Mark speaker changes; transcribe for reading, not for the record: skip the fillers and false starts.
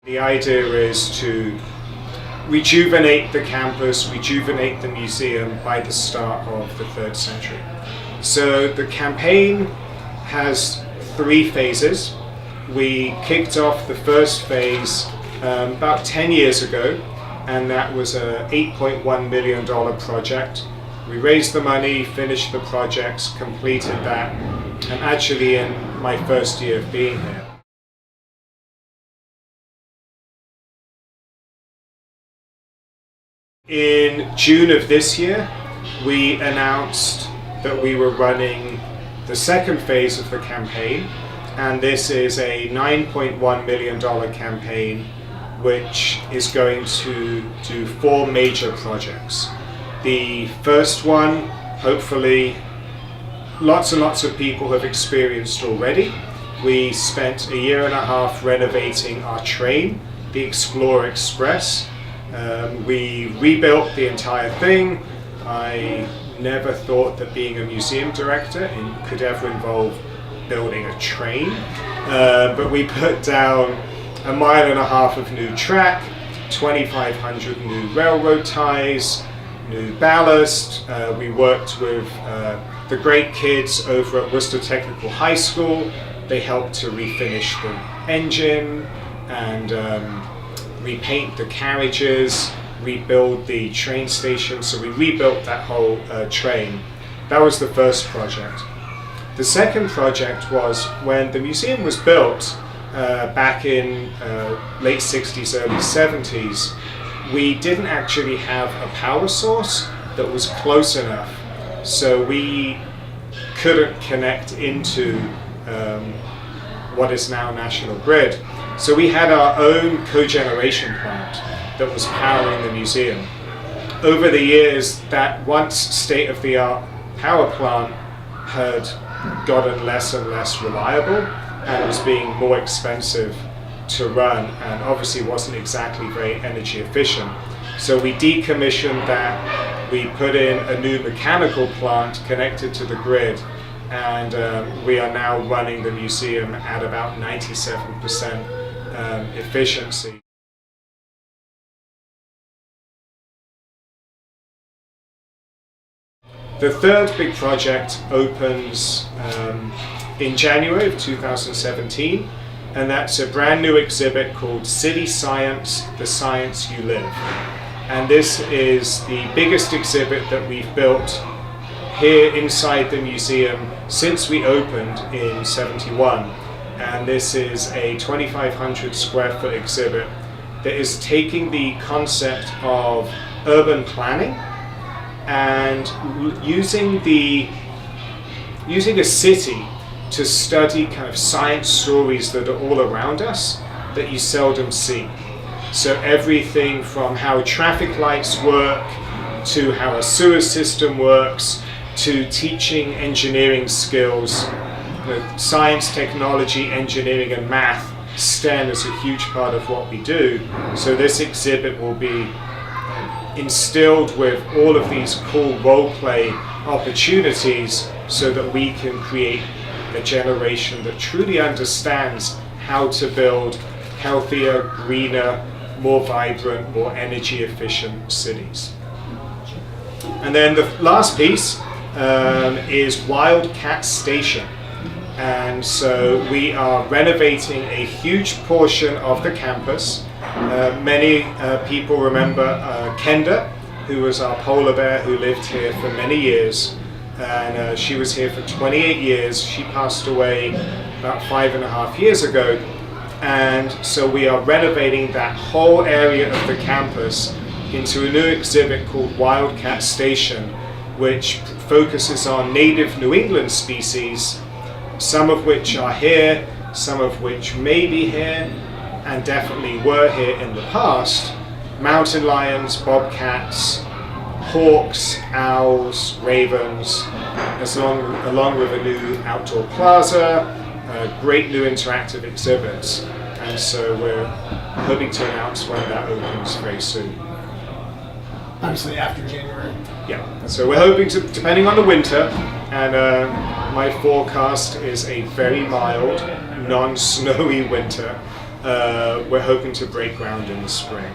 Speaker 1: The idea is to rejuvenate the campus, rejuvenate the museum by the start of the 3rd century. So the campaign has 3 phases. We kicked off the first phase about 10 years ago, and that was a $8.1 million project. We raised the money, finished the projects, completed that. I'm actually in my first year of being here. In June of this year, we announced that we were running the 2nd phase of the campaign, and this is a $9.1 million campaign which is going to do 4 major projects. The first one, hopefully, lots and lots of people have experienced already. We spent a year and a half renovating our train, the Explorer Express. We rebuilt the entire thing. I never thought that being a museum director could ever involve building a train, but we put down 1.5 miles of new track, 2,500 new railroad ties, new ballast. We worked with the great kids over at Worcester Technical High School. They helped to refinish the engine and repaint the carriages, rebuild the train station. So we rebuilt that whole train. That was the first project. The second project was when the museum was built back in late 60s, early 70s, we didn't actually have a power source that was close enough. So we couldn't connect into what is now National Grid. So we had our own cogeneration plant that was powering the museum. Over the years, that once state-of-the-art power plant had gotten less and less reliable and was being more expensive to run, and obviously wasn't exactly very energy efficient. So we decommissioned that, we put in a new mechanical plant connected to the grid, and we are now running the museum at about 97% efficiency. The third big project opens in January of 2017, and that's a brand new exhibit called City Science, The Science You Live. And this is the biggest exhibit that we've built here inside the museum since we opened in '71. And this is a 2,500 square foot exhibit that is taking the concept of urban planning and using a city to study kind of science stories that are all around us that you seldom see. So everything from how traffic lights work, to how a sewer system works, to teaching engineering skills. Science, technology, engineering and math, STEM is a huge part of what we do. So this exhibit will be instilled with all of these cool role play opportunities so that we can create a generation that truly understands how to build healthier, greener, more vibrant, more energy efficient cities. And then the last piece is Wildcat Station. And so we are renovating a huge portion of the campus. Many people remember Kenda, who was our polar bear who lived here for many years. And she was here for 28 years. She passed away about 5.5 years ago. And so we are renovating that whole area of the campus into a new exhibit called Wildcat Station, which focuses on native New England species, some of which are here, some of which may be here, and definitely were here in the past. Mountain lions, bobcats, hawks, owls, ravens, along with a new outdoor plaza, great new interactive exhibits. And so we're hoping to announce when that opens very soon.
Speaker 2: Obviously after January.
Speaker 1: Yeah, so we're hoping to, depending on the winter, and my forecast is a very mild, non-snowy winter. we're hoping to break ground in the spring.